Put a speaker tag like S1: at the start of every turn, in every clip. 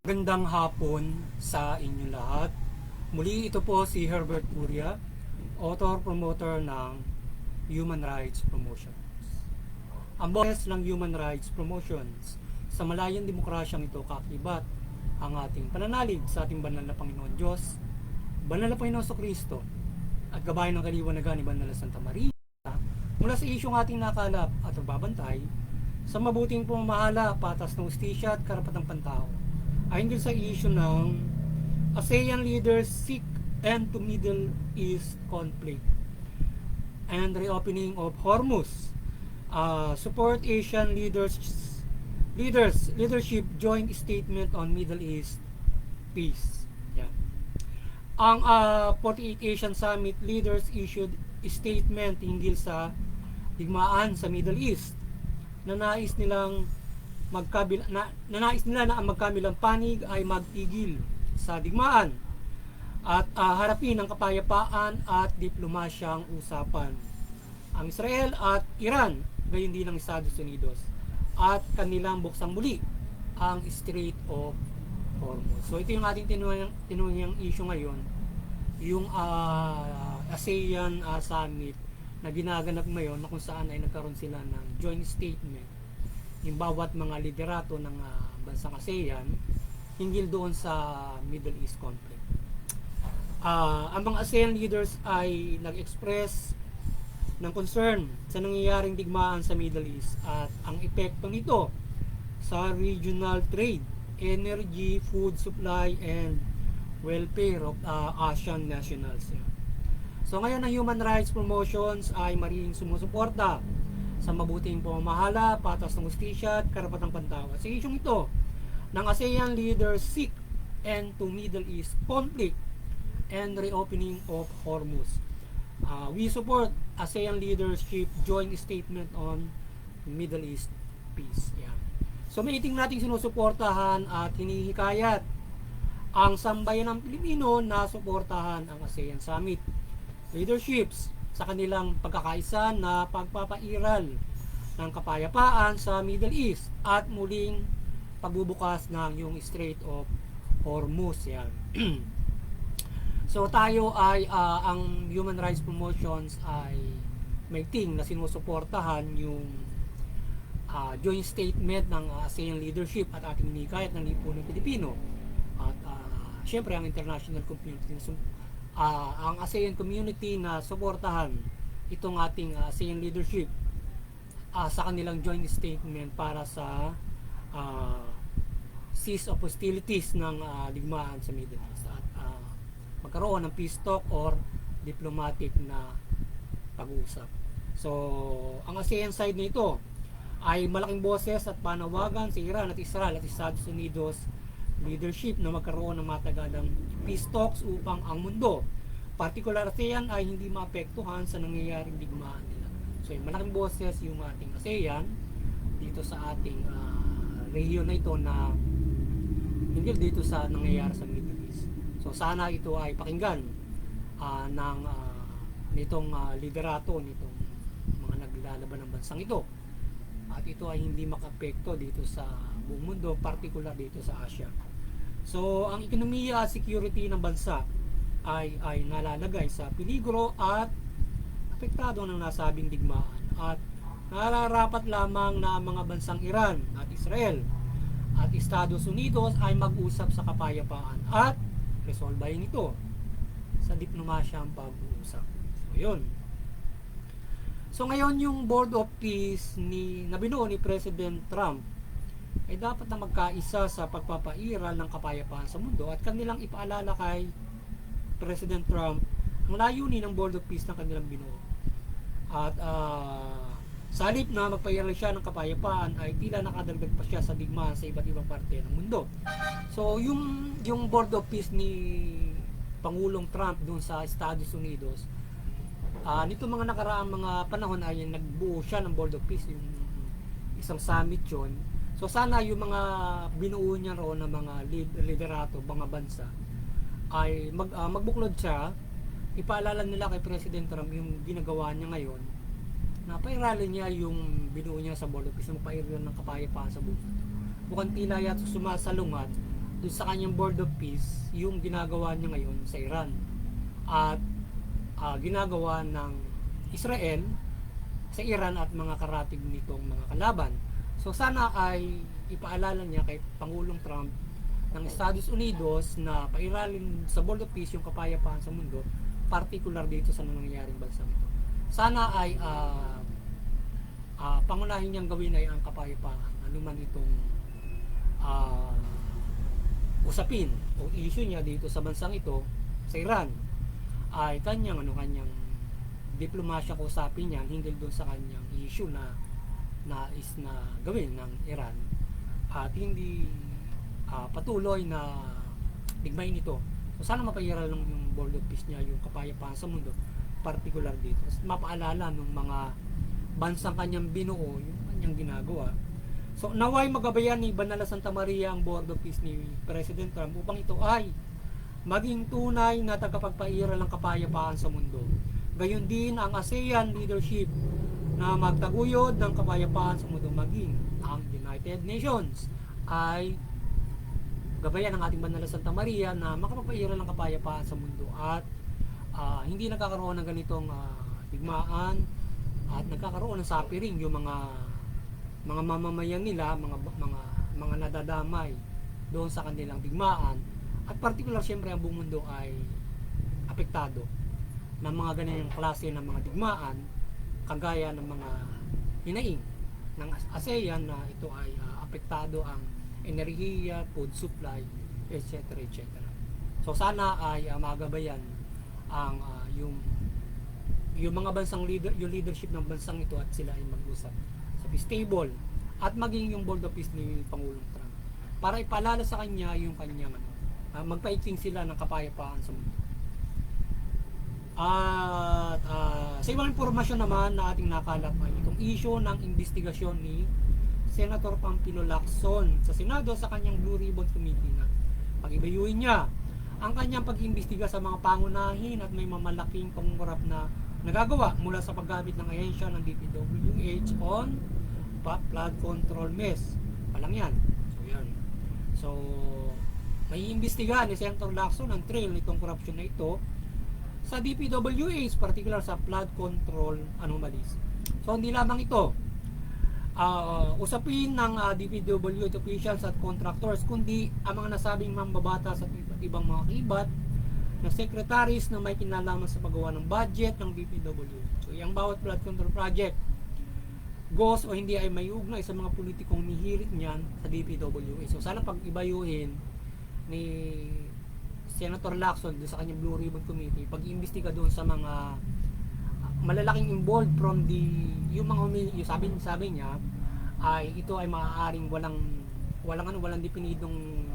S1: Magandang hapon sa inyo lahat. Muli ito po si Herbert Puria, author-promoter ng Human Rights Promotions. Ang boses ng Human Rights Promotions sa malayang demokrasyang ito kakibat ang ating pananalig sa ating banal na Panginoon Diyos, banal na Panginoon Kristo, at gabayan ng kaliwanagan ni Banal na Santa Maria mula sa isyong ating nakalap at nagbabantay sa mabuting pamamahala, patas ng hustisya at karapatang pantao ay hinggil sa issue ng ASEAN leaders seek end to Middle East conflict and reopening of Hormuz. Support Asian leadership joint statement on Middle East peace. Yeah. Ang 48 Asian Summit leaders issued statement hinggil sa digmaan sa Middle East na nais nila na ang magkabilang panig ay magtigil sa digmaan at harapin ang kapayapaan at diplomasyang usapan. Ang Israel at Iran, gayon din ang Estados Unidos, at kanilang buksang muli ang Strait of Hormuz. So ito yung ating tinungyang issue ngayon, yung ASEAN Summit na ginaganap ngayon na kung saan ay nagkaroon sila ng joint statement yung bawat mga liderato ng bansang ASEAN hinggil doon sa Middle East conflict. Ang mga ASEAN leaders ay nag-express ng concern sa nangyayaring digmaan sa Middle East at ang epekto nito sa regional trade, energy, food supply, and welfare of Asian nationals. So ngayon ang Human Rights Promotions ay maring sumusuporta sa mabuting pamamahala, patas ng hustisya at karapatang pantao. Sa isyong ito, ng ASEAN leaders seek end to Middle East conflict and reopening of Hormuz. We support ASEAN leadership joint statement on Middle East peace. Yeah. So may iting nating sinusuportahan at hinihikayat ang sambayan ng Pilipino na suportahan ang ASEAN Summit leaderships sa kanilang pagkakaisa na pagpapairal ng kapayapaan sa Middle East at muling pagbubukas ng yung Strait of Hormuz. Yan. So tayo ay ang Human Rights Promotions ay may ting na sinusuportahan yung joint statement ng ASEAN leadership at ating hinikayat ng lipunong Pilipino at syempre ang international community ang ASEAN community na suportahan itong ating ASEAN leadership sa kanilang joint statement para sa cease of hostilities ng digmaan sa Middle East at magkaroon ng peace talk or diplomatic na pag-uusap. So, ang ASEAN side nito ay malaking boses at panawagan sa Iran at Israel at Estados Unidos leadership na magkaroon ng matagalang peace talks upang ang mundo, particular ASEAN, ay hindi maapektuhan sa nangyayaring digmaan nila. So yung malaking boses yung ating ASEAN dito sa ating rehiyon na ito na hinggil dito sa nangyayari sa Middle East. So sana ito ay pakinggan nitong liderato nitong mga naglalaban ng bansang ito. At ito ay hindi makapekto dito sa buong mundo, particular dito sa Asia. So, ang ekonomiya at security ng bansa ay nalalagay sa peligro at apektado ng nasabing digmaan. At nararapat lamang na ang mga bansang Iran at Israel at Estados Unidos ay mag-usap sa kapayapaan at resolbahin ito sa diplomasyang pag-uusap. So, yun. So ngayon yung Board of Peace na binuo ni President Trump ay dapat na magkaisa sa pagpapairal ng kapayapaan sa mundo at kanilang ipaalala kay President Trump ang layunin ng Board of Peace na kanilang binuo. At sa halip na magpairal siya ng kapayapaan ay tila nakadagdag pa siya sa digmaan sa iba't ibang parte ng mundo. So yung Board of Peace ni Pangulong Trump doon sa Estados Unidos, nito mga nakaraang mga panahon ay nagbuo siya ng Board of Peace, yung isang summit yun. So sana yung mga binuo niya roon ng mga liderato, mga bansa ay magbuklod siya, ipaalala nila kay President Trump yung ginagawa niya ngayon na pairalin niya yung binuo niya sa Board of Peace, magpairal ng kapayapaan sa buong mundo. Mukhang tila yata sumasalungat doon sa kanyang Board of Peace yung ginagawa niya ngayon sa Iran at ginagawa ng Israel sa Iran at mga karatig nitong mga kalaban. So sana ay ipaalala niya kay Pangulong Trump ng Estados Unidos na pairalin sa Board of Peace yung kapayapaan sa mundo, particular dito sa nangyayaring bansa ito. Sana ay pangunahin niyang gawin ay ang kapayapaan, ano man itong usapin o issue niya dito sa bansang ito, sa Iran, ay kanyang diplomasya ko usapin niya hinggil doon sa kanyang issue na nais na gawin ng Iran at hindi patuloy na digmain ito. So sana mapairal lang yung Board of Peace niya yung kapayapaan sa mundo, particular dito. At mapaalala ng mga bansang kanyang binuo yung kanyang ginagawa. So naway magabayan ni Banala Santa Maria ang Board of Peace ni President Trump upang ito ay maging tunay na tagapagpairal ng kapayapaan sa mundo. Gayon din ang ASEAN leadership na magtaguyod ng kapayapaan sa mundo, maging ang United Nations ay gabayan ng ating Banala Santa Maria na makapagpairal ng kapayapaan sa mundo at hindi nagkakaroon ng ganitong digmaan at nagkakaroon ng suffering yung mga mamamayan nila, mga nadadamay doon sa kanilang digmaan, at particular siyempre ang buong mundo ay apektado ng mga ganyan klase ng mga digmaan, kagaya ng mga hinaing ng ASEAN na ito ay apektado ang enerhiya, food supply, etc. etc. So sana ay magabayan ang yung mga bansang yung leadership ng bansang ito at sila ay mag-usap sa peace table at maging yung Board of Peace ni Pangulong Trump para ipaalala sa kanya yung kanyang magpaigting sila ng kapayapaan sa mundo. At sa ibang impormasyon naman na ating nakalap ay itong issue ng investigasyon ni Senator Pampilo Lacson sa Senado sa kanyang Blue Ribbon Committee na pag-ibayuhin niya ang kanyang pag-imbestiga sa mga pangunahin at may mamalaking pangungurap na nagagawa mula sa paggamit ng ahensya ng DPWH on flood control mess. Palang yan. So yan. So may imbestiga ni Senator Lacson ang trail nitong korupsyon na ito sa DPWH, particular sa flood control anomalies. So hindi lamang ito usapin ng DPWH officials at contractors, kundi ang mga nasabing mambabatas at iba't ibang mga kibat na secretaries na may kinalaman sa paggawa ng budget ng DPWH. So yung bawat flood control project goes o hindi ay may ugnay sa mga politikong nihirit niyan sa DPWH. So sana pag-ibayuhin ni Senator Lacson doon sa kanyang Blue Ribbon Committee, pag-iimbestiga doon sa mga malalaking involved from yung mga sabi niya ay ito ay maaaring walang definidong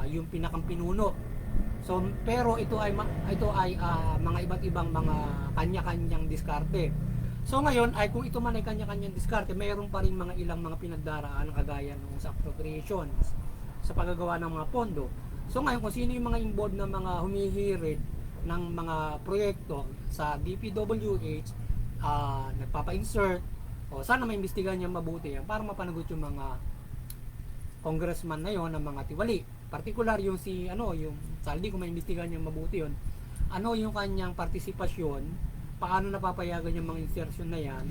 S1: yung pinakang pinuno. So pero ito ay mga iba't ibang mga kanya-kanyang diskarte. So ngayon ay kung ito man ay kanya-kanyang diskarte, mayroon pa rin mga ilang mga pinagdaraan kagaya ng sa appropriations sa paggagawa ng mga pondo. So ngayon kung sino yung mga involved na mga humihirit ng mga proyekto sa DPWH, nagpapa-insert, o sana maimbestigahan niya mabuti yan para mapanagot yung mga congressman na yon ng mga tiwali. Particular yung yung Saldi, kung maimbestigahan niya mabuti yon, ano yung kanyang partisipasyon, paano napapayagan yung mga insertion na yan,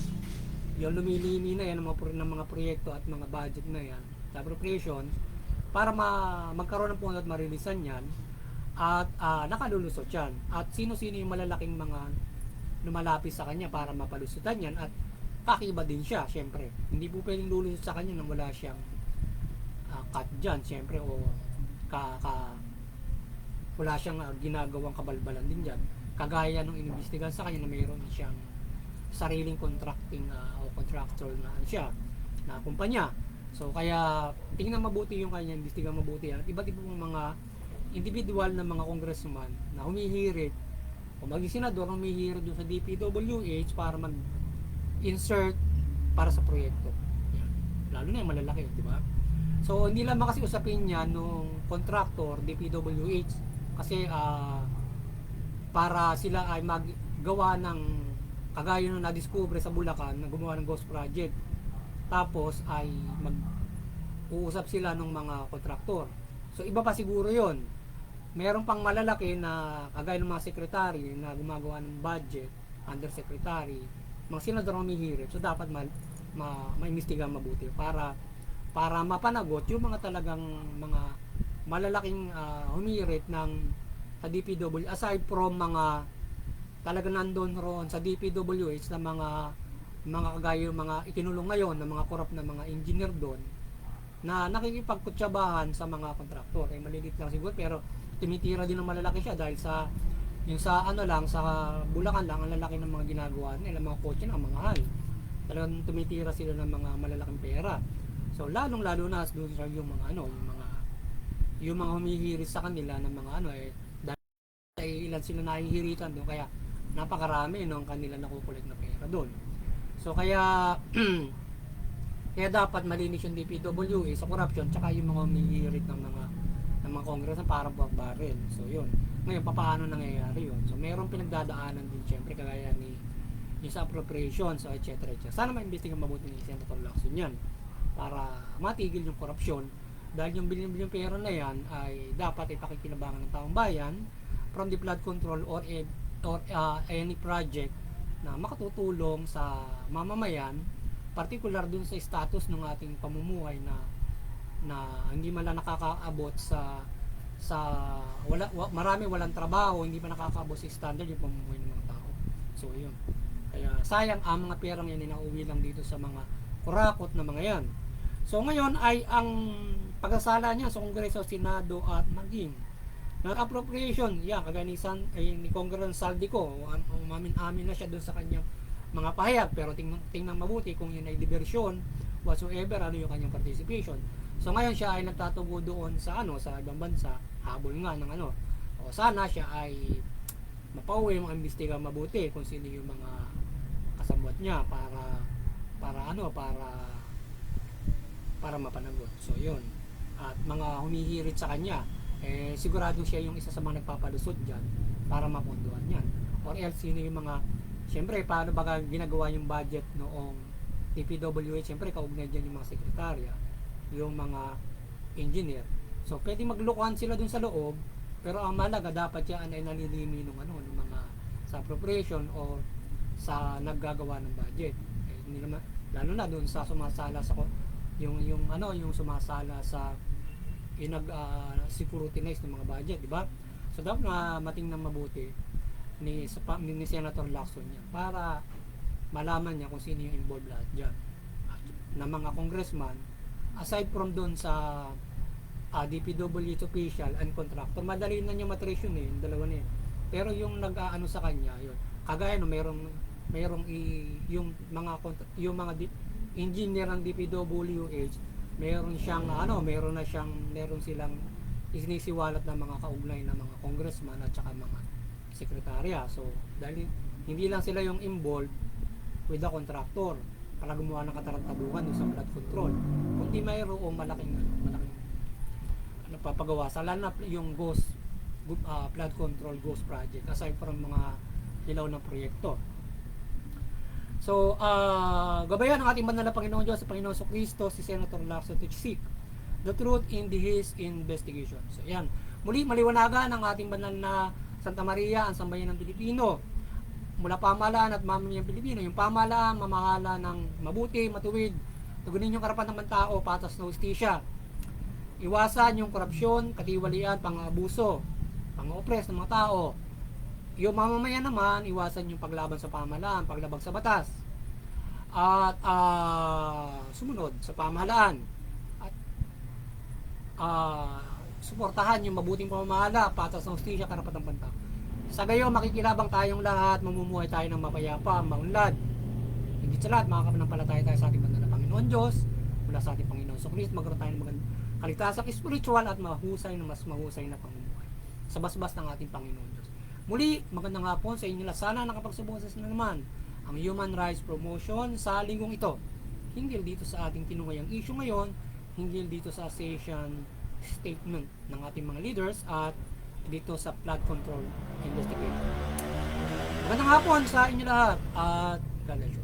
S1: yung lumilini na yan ng mga proyekto at mga budget na yan sa appropriation, para magkaroon ng pondo at marilisan yan at nakalulusot yan. At sino-sino yung malalaking mga lumalapis sa kanya para mapalusutan yan at kakiba din siya, syempre. Hindi po pwedeng lulusot sa kanya nang wala siyang cut dyan, syempre, o wala siyang ginagawang kabalbalan din dyan. Kagaya nung inimbestigan sa kanya na mayroon siyang sariling contracting o contractor na kumpanya. So kaya tingnan mabuti yung kanya, imbestigahan mabuti yan. At iba't ibang mga individual na mga congressman na humihirit o maging senador na humihirit doon sa DPWH para mag-insert para sa proyekto. Yan. Lalo na yung malalaki, di ba? So hindi lang kasi usapin niya nung contractor DPWH kasi para sila ay maggawa ng kagaya nung na-discover sa Bulacan na gumawa ng ghost project. Tapos ay uusap sila ng mga kontraktor. So iba pa siguro yon. Meron pang malalaki na kagaya ng mga secretary na gumagawa ng budget, undersecretary, mga senador humihirit. So dapat maimbestigahan mabuti para mapanagot yung mga talagang mga malalaking humihirit ng sa DPW, aside from mga talaga nandun roon sa DPWH na mga kagaya mga ikinulong ngayon ng mga korap na mga engineer doon na nakikipagkutsabahan sa mga kontraktor. Eh malilit lang siguro pero tumitira din ng malalaki siya dahil sa yung sa ano lang sa Bulacan lang ang lalaki ng mga ginagawa nila, mga kotse na mahal. Talagang tumitira sila ng mga malalaking pera. So lalong-lalo na doon sa yung mga yung mga humihirit sa kanila ng mga dahil ilan sila nahihiritan doon kaya napakarami ng kanila nakukulit na pera doon. So kaya kaya dapat malinis yung DPWA sa corruption tsaka yung mga humihirit ng mga congressman para baril. So yun. Ngayon paano nangyayari yun? So mayroong pinagdadaanan din syempre kagaya ni sa appropriation, so etc. Sana maimbestigahan mabuti ni Senator Lacson yan para matigil yung korupsyon dahil yung bilyon-bilyong pera na yan ay dapat ay pakikinabangan ng taong bayan from the flood control or any project na makatutulong sa mamamayan, particular dun sa status ng ating pamumuhay na hindi man lang nakakaabot sa marami walang trabaho, hindi pa nakakaabot sa standard yung pamumuhay ng mga tao. So yun. Kaya sayang ang mga perang yan inauwi lang dito sa mga kurakot na mga yan. So ngayon ay ang pagkasala niya sa Kongreso, Senado at maging ng appropriation, kagaya ni Congressman Saldico, umamin-amin na siya doon sa kanyang mga pahayag, pero tingnan mabuti kung yun ay diversyon whatsoever, ano yung kanyang participation. So ngayon siya ay nagtatubo doon sa sa ibang bansa, habol nga ng o sana siya ay mapauwi, mag-imbestiga mabuti kung sino yung mga kasabwat niya para mapanagot. So yun. At mga humihirit sa kanya, sigurado siya yung isa sa mga nagpapalusot dyan para mapondohan yan. Or else, sino yung mga, siyempre, paano ba ginagawa yung budget noong DPWH, siyempre, kaugnay dyan yung mga sekretarya, yung mga engineer. So, pwede maglukuhan sila dun sa loob, pero ang malaga, dapat yan ay nalilimi ng mga sa appropriation o sa naggagawa ng budget. Hindi naman, lalo na dun sa sumasala sa yung sumasala sa scrutinize ng mga budget, di ba? So dapat na matingnan mabuti ni Senator Lacson niya para malaman niya kung sino yung involved lahat diyan. Na mga congressman, aside from doon sa DPWH official and contractor, madali na niya matrace yun yung dalawa na yun. Pero yung nag-aano sa kanya, yun. Kagaya merong yung mga engineer ng DPWH, meron silang isinisiwalat na mga kaugnay na mga congressman at saka mga sekretarya. So dahil hindi lang sila yung involved with the contractor para gumawa ng katarantaduhan sa flood control, kundi mayroong malaking papagawa sa lalo na yung flood control ghost project aside from mga ilaw na proyekto. So, gabayan ng ating banal na Panginoon Diyos sa Panginoon Kristo, si Senator Lacson to seek the truth in his investigation. So, yan. Muli, maliwanagan ang ating banal na Santa Maria, ang sambayan ng Pilipino. Mula pamahalaan at mamamayang Pilipino, yung pamahalaan, mamahala ng mabuti, matuwid, tugunin yung karapatan ng tao, patas na hustisya. Iwasan yung korupsyon, katiwalian, pang-abuso, pang-oppress ng mga tao. Yung mamamayan naman, iwasan yung paglaban sa pamahalaan, paglabag sa batas. At sumunod sa pamahalaan. At suportahan yung mabuting pamamahala, patas ng hustisya, karapatang pantao. Sa gayon, makikilabang tayong lahat, mamumuhay tayo ng mapayapa, maunlad. Higit sa lahat, makakapanampalataya tayo sa ating banal na Panginoon Diyos, mula sa ating Panginoon Kristo, magkaroon tayo ng magandang kaligtasang spiritual at mahusay na mas mahusay na pamumuhay sa basbas ng ating Panginoon Diyos. Muli, magandang hapon sa inyo lahat. Sana nakapagsuboses na naman ang Human Rights Promotion sa linggong ito. Hinggil dito sa ating tinungayang issue ngayon, hinggil dito sa session statement ng ating mga leaders at dito sa flood control investigation. Magandang hapon sa inyo lahat at God bless you.